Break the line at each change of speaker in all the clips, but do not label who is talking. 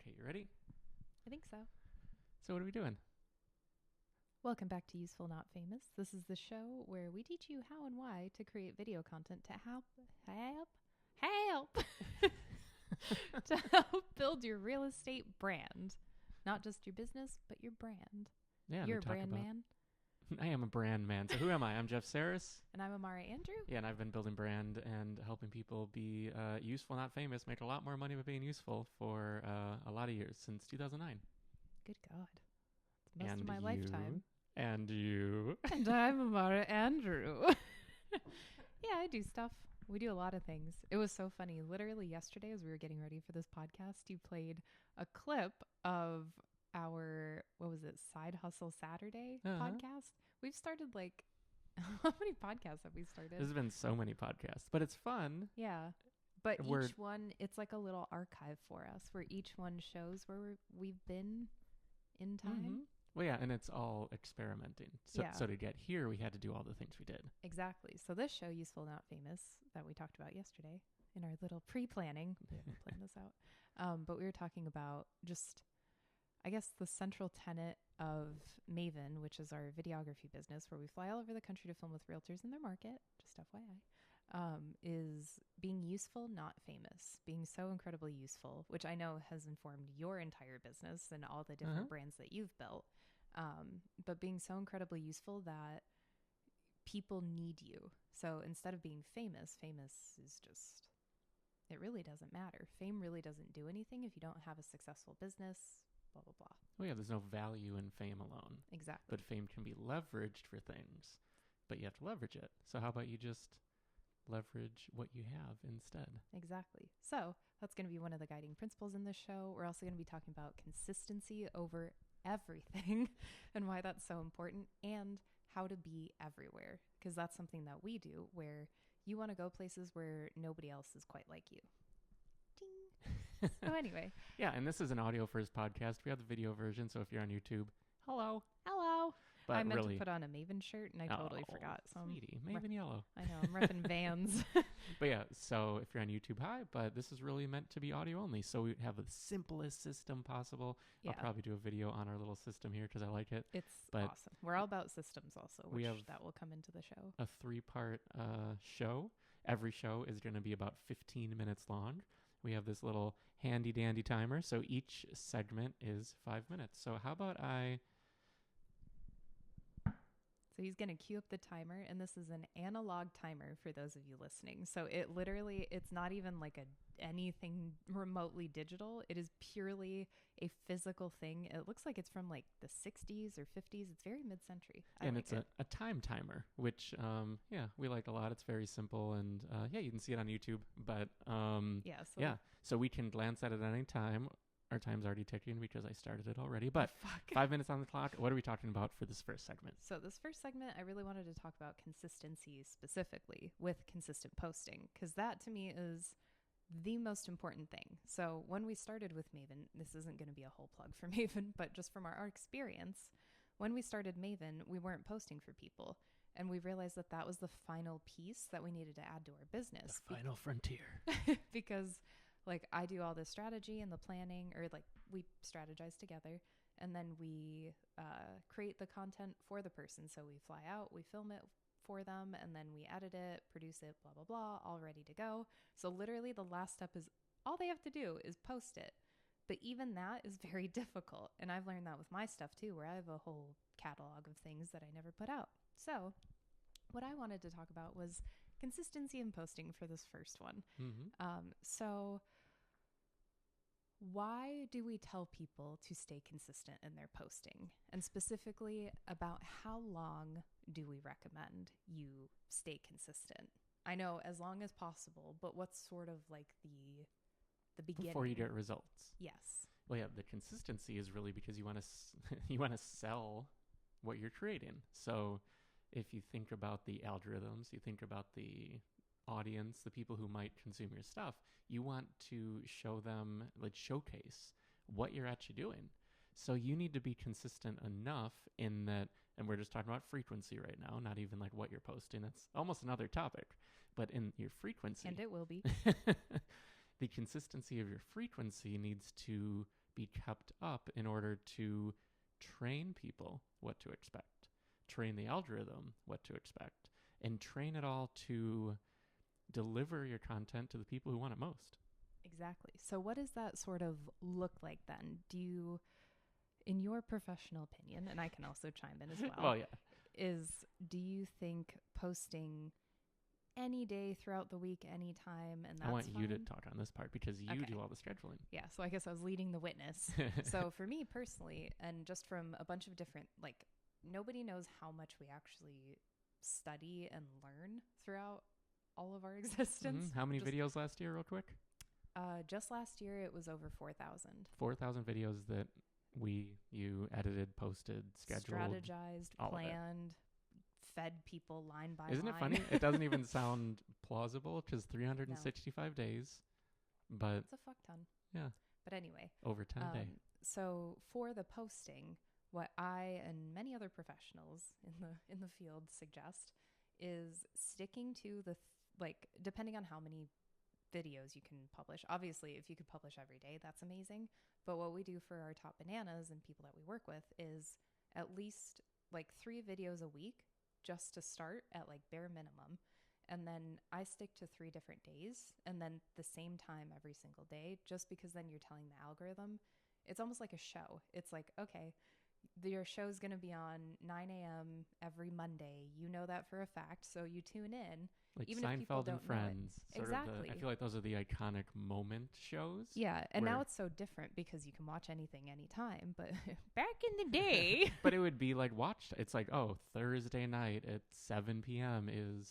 Okay, you ready?
I think so.
So what are we doing?
Welcome back to Useful Not Famous. This is the show where we teach you how and why to create video content to help to help build your real estate brand. Not just your business, but your brand.
Yeah,
You're a brand man.
I am a brand man. So who am I? I'm Jeff Sarris.
And I'm Amara Andrew.
Yeah, and I've been building brand and helping people be useful, not famous, make a lot more money by being useful for a lot of years, since 2009.
Good God. It's most of my lifetime.
And you.
And I'm Amara Andrew. Yeah, I do stuff. We do a lot of things. It was so funny. Literally yesterday, as we were getting ready for this podcast, you played a clip of our, Side Hustle Saturday podcast. We've started how many podcasts have we started?
There's been so many podcasts, but it's fun.
Yeah. But each one, it's like a little archive for us where each one shows where we've been in time.
Mm-hmm. Well, yeah, and it's all experimenting. So to get here, we had to do all the things we did.
Exactly. So this show, Useful Not Famous, that we talked about yesterday in our little pre-planning, we haven't planned this out, but we were talking about just, I guess, the central tenet of Maven, which is our videography business, where we fly all over the country to film with realtors in their market, just FYI, is being useful, not famous. Being so incredibly useful, which I know has informed your entire business and all the different brands that you've built. But being so incredibly useful that people need you. So instead of being famous is just, it really doesn't matter. Fame really doesn't do anything if you don't have a successful business, blah, blah, blah.
Well, yeah, there's no value in fame alone.
Exactly.
But fame can be leveraged for things, but you have to leverage it. So how about you just leverage what you have instead?
Exactly. So that's going to be one of the guiding principles in this show. We're also going to be talking about consistency over everything and why that's so important, and how to be everywhere, because that's something that we do, where you want to go places where nobody else is quite like you. Ding. So anyway.
Yeah, and this is an audio first podcast. We have the video version, so if you're on YouTube, hello. But
I meant to put on a Maven shirt and I totally forgot. So
sweetie, Maven yellow.
I know, I'm repping Vans.
But yeah, so if you're on YouTube, hi, but this is really meant to be audio only. So we have the simplest system possible. Yeah. I'll probably do a video on our little system here because I like it.
It's awesome. We're all about systems also, that will come into the show.
A 3-part show. Every show is going to be about 15 minutes long. We have this little handy dandy timer. So each segment is 5 minutes. So how about
So he's going to cue up the timer, and this is an analog timer for those of you listening. So it's not even like anything remotely digital. It is purely a physical thing. It looks like it's from like the 60s or 50s. It's very mid-century.
And it's a time timer, which, we like a lot. It's very simple, and you can see it on YouTube. But so we can glance at it at any time. Our time's already ticking because I started it already. But 5 minutes on the clock. What are we talking about for this first segment?
So this first segment, I really wanted to talk about consistency specifically with consistent posting, because that to me is the most important thing. So when we started with Maven, this isn't going to be a whole plug for Maven, but just from our experience, when we started Maven, we weren't posting for people. And we realized that was the final piece that we needed to add to our business.
The final frontier.
Because I do all the strategy and the planning, or we strategize together, and then we create the content for the person. So we fly out, we film it for them, and then we edit it, produce it, blah, blah, blah, all ready to go. So literally the last step is all they have to do is post it. But even that is very difficult. And I've learned that with my stuff too, where I have a whole catalog of things that I never put out. So what I wanted to talk about was consistency in posting for this first one. Mm-hmm. So why do we tell people to stay consistent in their posting? And specifically, about how long do we recommend you stay consistent? I know as long as possible, but what's sort of like the beginning?
Before you get results.
Yes.
Well, yeah, the consistency is really because you want to sell what you're creating. So if you think about the algorithms, you think about the audience, the people who might consume your stuff, you want to show them, showcase what you're actually doing. So you need to be consistent enough in that, and we're just talking about frequency right now, not even what you're posting. That's almost another topic, but in your frequency.
And it will be.
The consistency of your frequency needs to be kept up in order to train people what to expect, train the algorithm what to expect, and train it all to deliver your content to the people who want it most.
Exactly. So what does that sort of look like then? Do you, in your professional opinion, and I can also chime in as well,
Well, yeah.
do you think posting any day throughout the week, anytime, and that's
I want you to
fine?
talk on this part because you
Okay.
do all the scheduling.
Yeah, so I guess I was leading the witness. So for me personally, and just from a bunch of different, like, nobody knows how much we actually study and learn throughout all of our existence.
How many
Just-
videos last year, real quick?
Just last year, it was over 4,000.
4,000 videos that you edited, posted, scheduled.
Strategized,
all of it.
planned, fed people line by
Isn't
line.
it funny? It doesn't even sound plausible because 365 days, but
It's a fuck ton.
yeah,
But anyway,
over 10 days.
so for the posting, what I and many other professionals in the field suggest is sticking to like, depending on how many videos you can publish. Obviously, if you could publish every day, that's amazing. But what we do for our top bananas and people that we work with is at least like 3 videos a week just to start at like bare minimum. And then I stick to 3 different days and then the same time every single day, just because then you're telling the algorithm, it's almost like a show. It's like, okay, your show's going to be on 9 a.m. every Monday. You know that for a fact. So you tune in.
Like
even if people
Seinfeld and
don't know it.
Friends. Sort of
Exactly.
I feel like those are the iconic moment shows.
Yeah. And
where-
now it's so different because you can watch anything anytime. But back in the day.
But it would be like it's like, oh, Thursday night at 7 p.m. is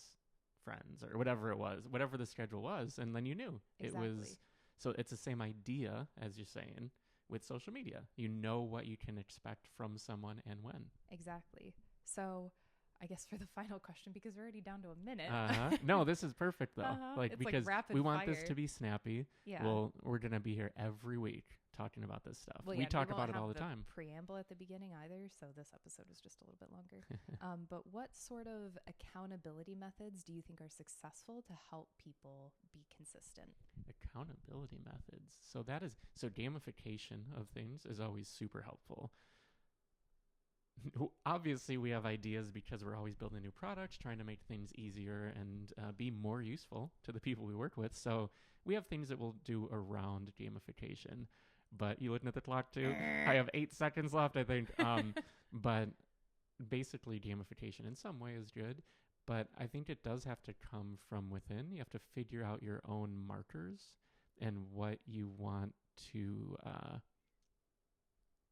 Friends or whatever it was, whatever the schedule was. And then you knew
Exactly.
it was. So it's the same idea as you're saying with social media. You know what you can expect from someone and when.
Exactly. So I guess for the final question, because we're already down to a minute.
No, this is perfect though.
It's
Because
rapid
we want this
fire.
to be snappy.
Yeah.
Well, we're going to be here every week talking about this stuff.
Well,
we
yeah,
talk
won't
about it
have
all the time.
Preamble at the beginning either, so this episode was just a little bit longer. But what sort of accountability methods do you think are successful to help people be consistent?
Accountability methods. So gamification of things is always super helpful. Obviously, we have ideas because we're always building new products, trying to make things easier and be more useful to the people we work with. So we have things that we'll do around gamification. But you looking at the clock too? I have 8 seconds left, I think. But basically, gamification in some way is good. But I think it does have to come from within. You have to figure out your own markers and what you want to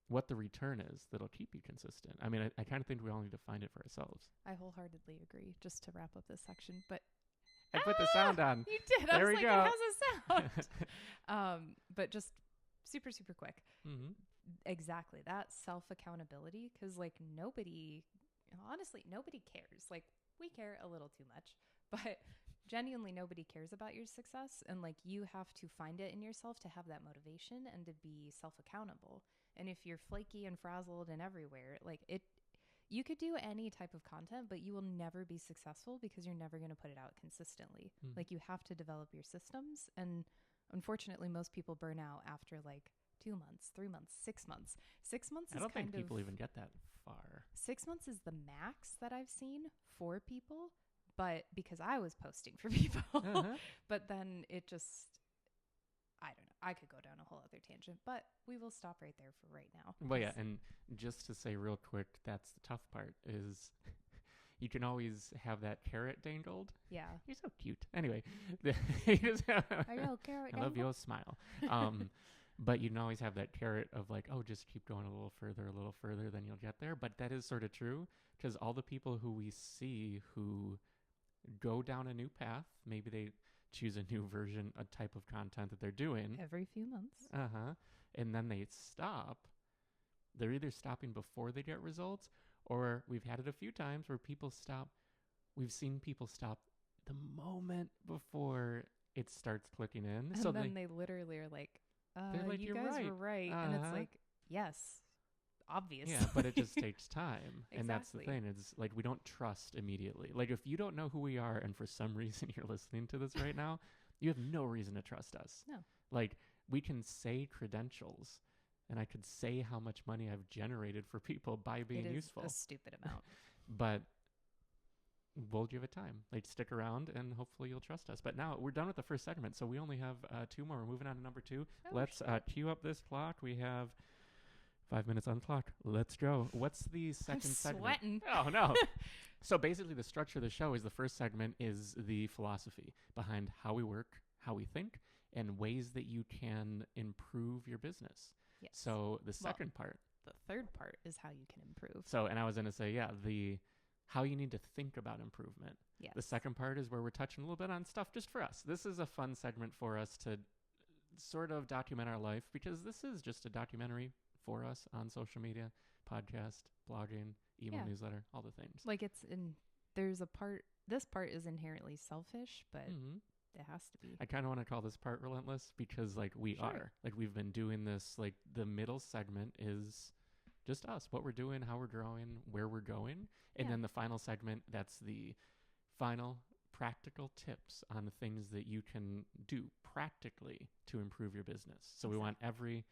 what the return is that'll keep you consistent. I mean, I kind of think we all need to find it for ourselves.
I wholeheartedly agree, just to wrap up this section. But
I put the sound on.
you did. I
There
was
we
like,
go.
it has a sound. But just super, super quick.
Mm-hmm.
Exactly. That self-accountability, because like honestly, nobody cares. Like we care a little too much, but genuinely nobody cares about your success. And like you have to find it in yourself to have that motivation and to be self-accountable. And if you're flaky and frazzled and everywhere, like you could do any type of content, but you will never be successful because you're never going to put it out consistently.
Mm.
Like you have to develop your systems. And unfortunately, most people burn out after like 2 months, 3 months, 6 months. 6 months
I
is
don't
kind
think
of...
people even get that far.
6 months is the max that I've seen for people, but because I was posting for people. But then it just... I don't know. I could go down a whole other tangent, but we will stop right there for right now.
Well, yeah, and just to say real quick, that's the tough part is you can always have that carrot dangled.
Yeah.
You're so cute. Anyway, you just have,
Are you a carrot
I love
dangle?
your smile. But you can always have that carrot of like, oh, just keep going a little further, then you'll get there. But that is sort of true because all the people who we see who go down a new path, maybe they choose a new version, a type of content that they're doing.
Every few months.
And then they stop. They're either stopping before they get results, or we've had it a few times where people stop. We've seen people stop the moment before it starts clicking in.
And
so
then they literally are like,
they're like,
you
"You're
guys
right."
were right. And it's like, yes, obvious.
yeah, but it just takes time. And that's the
Exactly.
thing. It's like we don't trust immediately. Like if you don't know who we are and for some reason you're listening to this right now, you have no reason to trust us.
No.
Like we can say credentials and I could say how much money I've generated for people by being useful.
It is a stupid amount.
But we'll give it time. Like, stick around, and hopefully you'll trust us. But now we're done with the first segment, so we only have 2 more. We're moving on to number 2. Let's cue up this clock. We have 5 minutes on the clock. Let's go. What's the second segment?
Sweating.
Oh, no. So basically the structure of the show is the first segment is the philosophy behind how we work, how we think, and ways that you can improve your business.
Yes.
So the second part.
The third part is how you can improve.
So, and I was going to say, how you need to think about improvement.
Yes.
The second part is where we're touching a little bit on stuff just for us. This is a fun segment for us to sort of document our life, because this is just a documentary for us on social media, podcast, blogging, email newsletter, all the things.
Like this part is inherently selfish, but it has to be.
I kind of want to call this part relentless, because like we are, like we've been doing this, like the middle segment is just us, what we're doing, how we're growing, where we're going. And then the final segment, that's the final practical tips on the things that you can do practically to improve your business. So we want every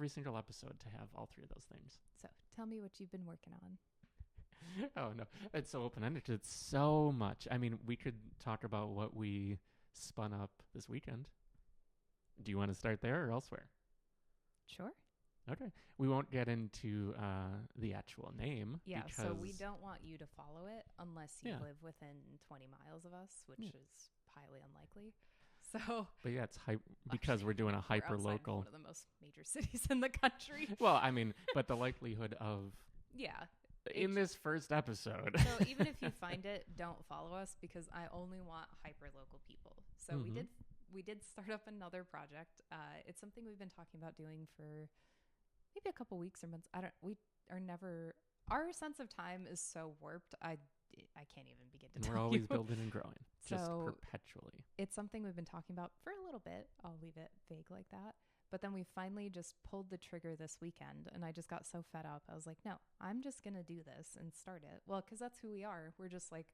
single episode to have all 3 of those things.
So tell me what you've been working on.
Oh, no. It's so open-ended. It's so much. I mean, we could talk about what we spun up this weekend. Do you want to start there or elsewhere?
Sure.
Okay. We won't get into the actual name.
Yeah, so we don't want you to follow it unless you live within 20 miles of us, which is highly unlikely. So,
but yeah, it's because we're doing a hyper local.
One of the most major cities in the country.
Well, I mean, but the likelihood of in this first episode.
So even if you find it, don't follow us, because I only want hyper local people. So we did start up another project. It's something we've been talking about doing for maybe a couple weeks or months. Our sense of time is so warped. I can't even begin to tell you.
We're always building and growing, just
So
perpetually.
It's something we've been talking about for a little bit. I'll leave it vague like that. But then we finally just pulled the trigger this weekend, and I just got so fed up. I was like, no, I'm just going to do this and start it. Well, because that's who we are. We're just like,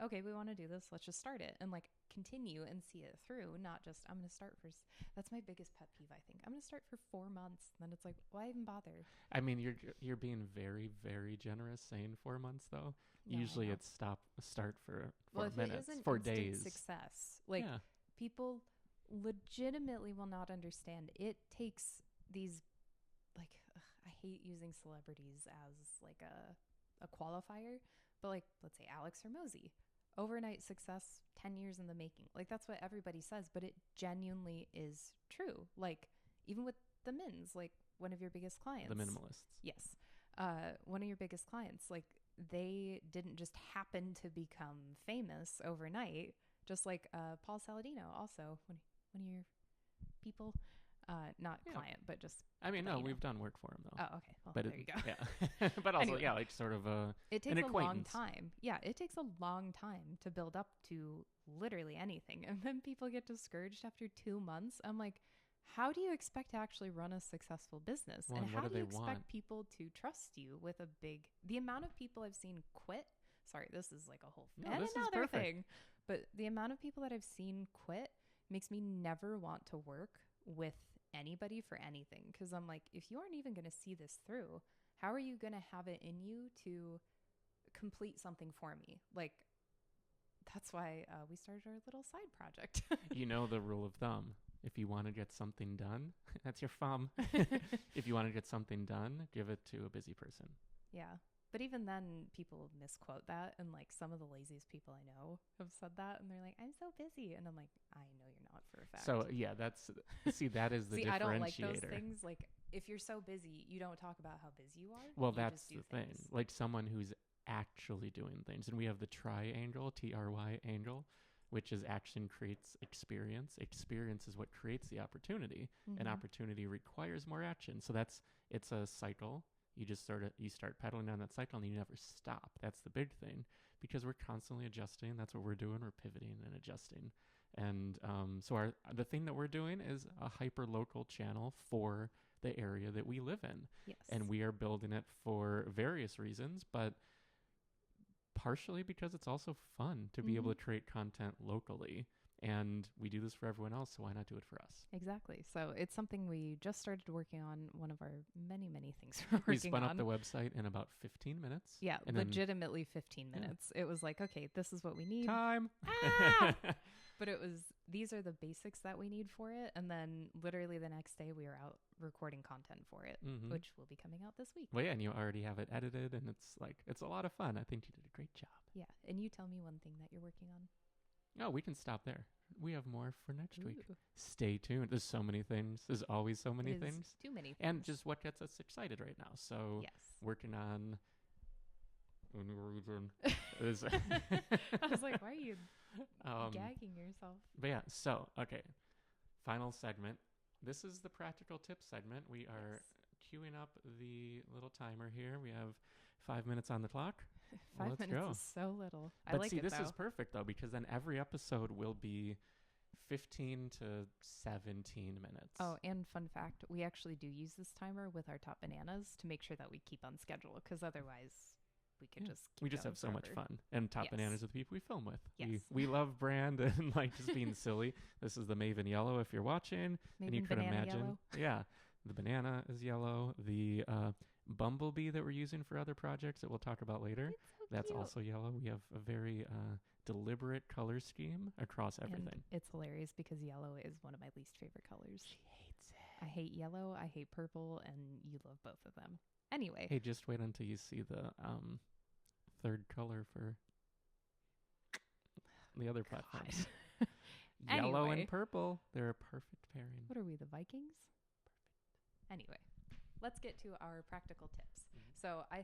okay, we want to do this. Let's just start it and like continue and see it through. Not just, I'm going to start for, that's my biggest pet peeve, I think. I'm going to start for 4 months. And then it's like, why even bother?
I mean, you're being very, very generous saying 4 months, though. No, usually it's start for 4 minutes, 4 days.
Success. Like people legitimately will not understand. It takes these, like, I hate using celebrities as like a qualifier, but like, let's say Alex Hormozy, overnight success, 10 years in the making. Like, that's what everybody says, but it genuinely is true. Like, even with the Mins, like one of your biggest clients,
the minimalists.
Yes. One of your biggest clients, like they didn't just happen to become famous overnight. Just like Paul Saladino, also one of your people, not client, but just.
I mean, no, we've done work for him though.
Oh, okay. Well,
but
there you go.
Yeah, but also,
anyway,
like sort of
it takes
an
a
acquaintance.
long time. Yeah, it takes a long time to build up to literally anything, and then people get discouraged after 2 months. I'm like, how do you expect to actually run a successful business?
Well,
and how do you expect
want?
people to trust you with the amount of people I've seen quit? Sorry, this is like a whole another thing. But the amount of people that I've seen quit makes me never want to work with anybody for anything. Because I'm like, if you aren't even going to see this through, how are you going to have it in you to complete something for me? Like, that's why we started our little side project.
You know the rule of thumb. If you want to get something done, that's your thumb. If you want to get something done, give it to a busy person.
Yeah. But even then, people misquote that. And like some of the laziest people I know have said that. And they're like, I'm so busy. And I'm like, I know you're not, for a fact.
So yeah, that is the differentiator.
I don't like those things. Like, if you're so busy, you don't talk about how busy you are.
Well, that's the thing. Like someone who's actually doing things. And we have the triangle, TRY angle, which is action creates experience. Experience is what creates the opportunity. And opportunity requires more action. So it's a cycle. You start pedaling down that cycle and you never stop. That's the big thing, because we're constantly adjusting. That's what we're doing. We're pivoting and adjusting. And so the thing that we're doing is a hyper local channel for the area that we live in.
Yes.
And we are building it for various reasons, but partially because it's also fun to be able to create content locally. And we do this for everyone else, so why not do it for us?
Exactly. So it's something we just started working on. One of our many, many things we're working
We spun
on.
up the website in about 15 minutes.
Yeah,
and
legitimately 15 minutes. It was like, okay, this is what we need.
Time.
Ah! But it was, these are the basics that we need for it. And then literally the next day we were out recording content for it, which will be coming out this week.
Well, yeah, and you already have it edited, and it's a lot of fun. I think you did a great job.
Yeah. And you tell me one thing that you're working on.
Oh, we can stop there. We have more for next week.
Ooh.
Stay tuned. There's so many things. There's always so many things.
Too many things.
And just what gets us excited right now. So
yes.
Working on...
I was like, why are you gagging yourself?
But yeah, so, okay. Final segment. This is the practical tip segment. We are queuing up the little timer here. We have 5 minutes on the clock.
5
Let's
minutes
go.
is so little.
But
I like
see,
it,
this
though.
is perfect, though, because then every episode will be 15 to 17 minutes.
Oh, and fun fact, we actually do use this timer with our top bananas to make sure that we keep on schedule, because otherwise we could just keep
we just
going
have so much
forever.
fun. And top
Yes.
bananas are the people we film with.
Yes.
We love brand and like just being silly. This is the Maven Yellow if you're watching. And you
Maven
could
banana
imagine.
yellow.
Yeah. The banana is yellow. The bumblebee that we're using for other projects that we'll talk about later.
It's so
That's
cute.
also yellow. We have a very deliberate color scheme across everything.
And it's hilarious because yellow is one of my least favorite colors.
She hates it.
I hate yellow, I hate purple, and you love both of them. Anyway.
Hey, just wait until you see the third color for the other platforms. Yellow
Anyway.
and purple. They're a perfect pairing.
What are we, the Vikings? Perfect. Anyway, let's get to our practical tips. So I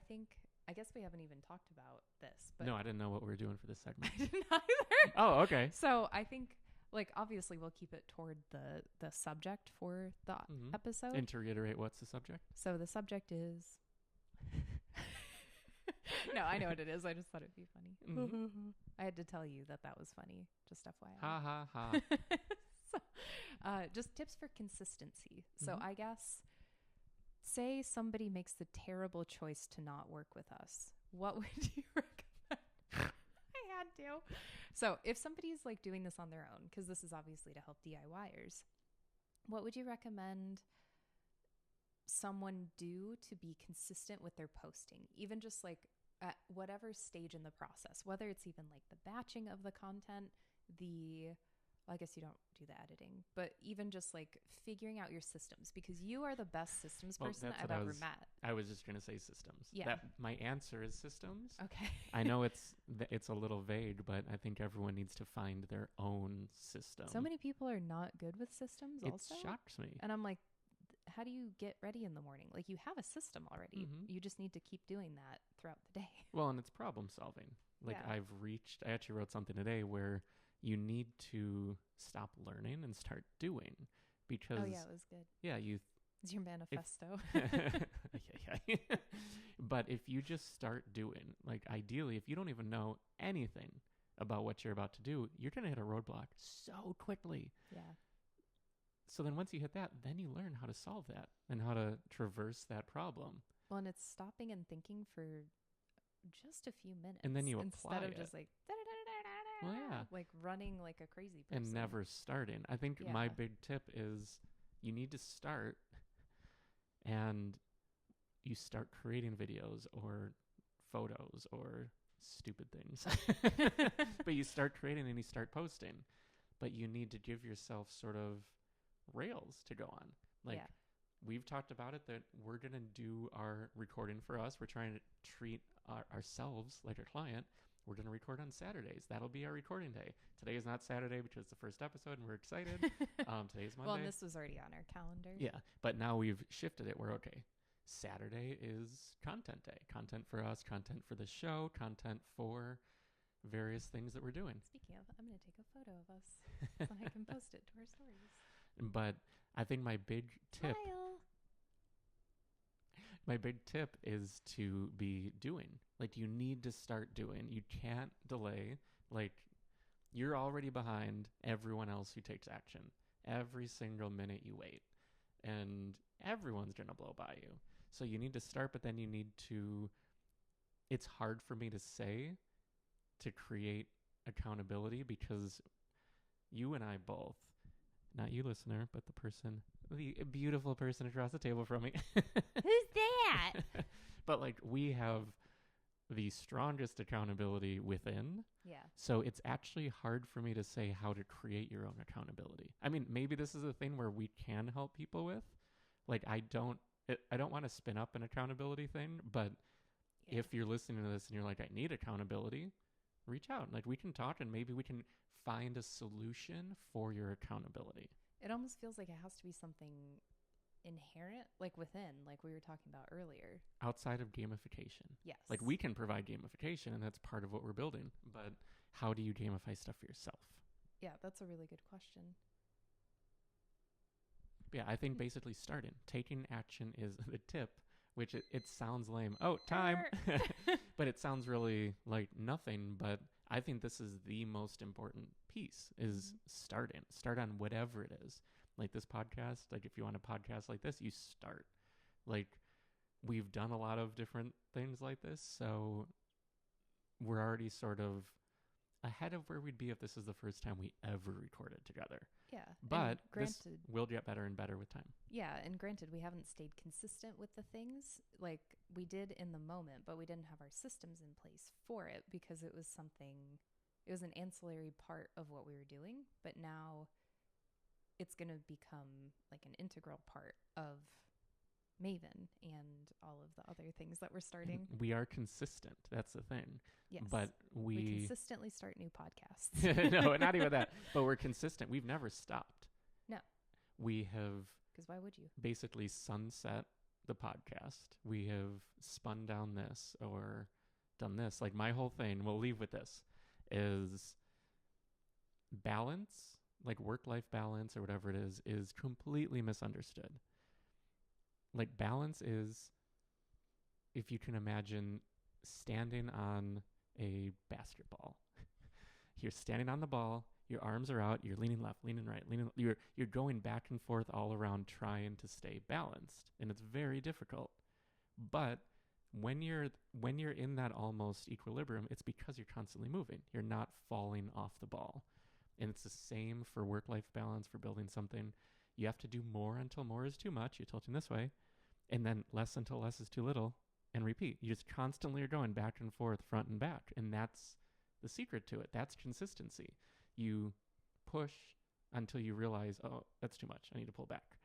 guess we haven't even talked about this. But
No, I didn't know what we were doing for this segment.
I didn't either.
Oh, okay.
So I think, like, obviously we'll keep it toward the subject for the episode.
And to reiterate, what's the subject?
So the subject is... No, I know what it is. I just thought it'd be funny. I had to tell you that was funny. Just FYI.
Ha, ha, ha.
So, just tips for consistency. So I guess, say somebody makes the terrible choice to not work with us. What would you recommend? I had to. So if somebody's like doing this on their own, because this is obviously to help DIYers, what would you recommend someone do to be consistent with their posting, even just like at whatever stage in the process, whether it's even like the batching of the content, I guess you don't do the editing, but even just like figuring out your systems, because you are the best systems person I've ever met.
I was just going to say systems.
Yeah.
My answer is systems.
Okay.
I know it's a little vague, but I think everyone needs to find their own system.
So many people are not good with systems also.
It shocks me.
And I'm like, how do you get ready in the morning? Like, you have a system already. You just need to keep doing that throughout the day.
Well, and it's problem solving. Like,
Yeah.
I actually wrote something today where you need to stop learning and start doing, because
Oh yeah, it was good.
yeah,
It's your manifesto.
yeah. But if you just start doing, like, ideally, if you don't even know anything about what you're about to do, you're going to hit a roadblock so quickly.
Yeah.
So then once you hit that, then you learn how to solve that and how to traverse that problem.
Well, and it's stopping and thinking for just a few minutes.
And then you
instead
apply
of
it.
just like,
Well, yeah.
like running like a crazy person.
And never starting. I think
Yeah.
my big tip is you need to start, and you start creating videos or photos or stupid things. But you start creating and you start posting. But you need to give yourself sort of rails to go on. Like,
Yeah.
we've talked about it, that we're going to do our recording for us. We're trying to treat ourselves like a client. We're going to record on Saturdays. That'll be our recording day. Today is not Saturday because it's the first episode and we're excited. Today's Monday.
Well, and this was already on our calendar.
Yeah, but now we've shifted it. We're okay. Saturday is content day. Content for us, content for the show, content for various things that we're doing.
Speaking of, I'm going to take a photo of us so I can post it to our stories.
But I think my big tip
Smile.
My big tip is to be doing. Like, you need to start doing. You can't delay. Like, you're already behind everyone else who takes action. Every single minute you wait. And everyone's going to blow by you. So you need to start, but then you need to... It's hard for me to say to create accountability, because you and I both, not you listener, but the beautiful person across the table from me.
Who's that?
But like we have the strongest accountability within.
Yeah.
So it's actually hard for me to say how to create your own accountability. I mean, maybe this is a thing where we can help people with. Like I don't want to spin up an accountability thing, but
Yeah.
if you're listening to this and you're like, I need accountability, reach out. Like we can talk and maybe we can find a solution for your accountability.
It almost feels like it has to be something inherent, like within, like we were talking about earlier.
Outside of gamification.
Yes.
Like we can provide gamification and that's part of what we're building. But how do you gamify stuff for yourself?
Yeah, that's a really good question.
Yeah, I think basically starting. Taking action is the tip, which it sounds lame. Oh, time. But it sounds really like nothing. But I think this is the most important piece is starting. Start on whatever it is. Like this podcast, like if you want a podcast like this, you start. Like we've done a lot of different things like this. So we're already sort of ahead of where we'd be if this is the first time we ever recorded together.
Yeah.
But
granted,
this will get better and better with time.
yeah, and granted, we haven't stayed consistent with the things like we did in the moment, but we didn't have our systems in place for it because it was an ancillary part of what we were doing. But now it's going to become like an integral part of Maven and all of the other things that we're starting.
We are consistent. That's the thing.
Yes.
But
we consistently start new podcasts.
No, not even that. But we're consistent. We've never stopped.
No.
We have
Because why would you?
basically sunset the podcast. We have spun down this or done this. Like my whole thing, we'll leave with this, is balance, like work-life balance or whatever it is completely misunderstood. Like balance is, if you can imagine standing on a basketball. You're standing on the ball, your arms are out, you're leaning left, leaning right, you're going back and forth all around trying to stay balanced, and it's very difficult. But when you're in that almost equilibrium, it's because you're constantly moving. You're not falling off the ball. And it's the same for work-life balance, for building something. You have to do more until more is too much. You're tilting this way. And then less until less is too little. And repeat. You just constantly are going back and forth, front and back. And that's the secret to it. That's consistency. You push until you realize, oh, that's too much. I need to pull back.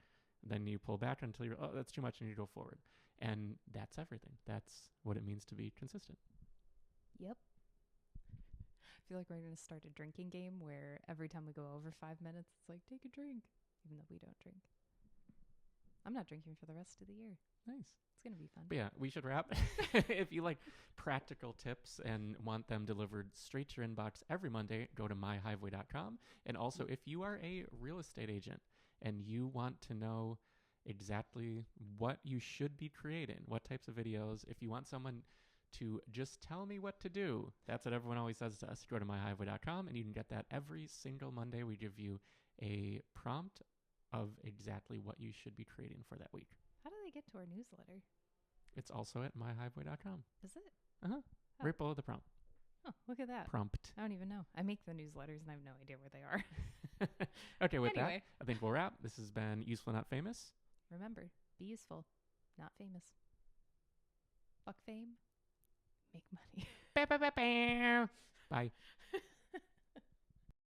Then you pull back until you're, oh, that's too much. I need to go forward. And that's everything. That's what it means to be consistent.
Yep. I feel like we're going to start a drinking game where every time we go over 5 minutes, it's like, take a drink, even though we don't drink. I'm not drinking for the rest of the year.
Nice.
It's going to be fun.
But yeah, we should wrap. If you like practical tips and want them delivered straight to your inbox every Monday, go to myhiveway.com. And also, if you are a real estate agent and you want to know exactly what you should be creating, what types of videos, if you want someone to just tell me what to do, that's what everyone always says to us. Go to myhiveway.com and you can get that every single Monday. We give you a prompt of exactly what you should be creating for that week.
How do they get to our newsletter?
It's also at myhiveway.com.
Is it?
Uh-huh.
Oh.
Right below the prompt.
Oh, look at that.
Prompt.
I don't even know. I make the newsletters and I have no idea where they are.
Okay, with
Anyway.
that, I think we'll wrap. This has been Useful Not Famous.
Remember, be useful, not famous. Fuck fame. Make money.
Bye.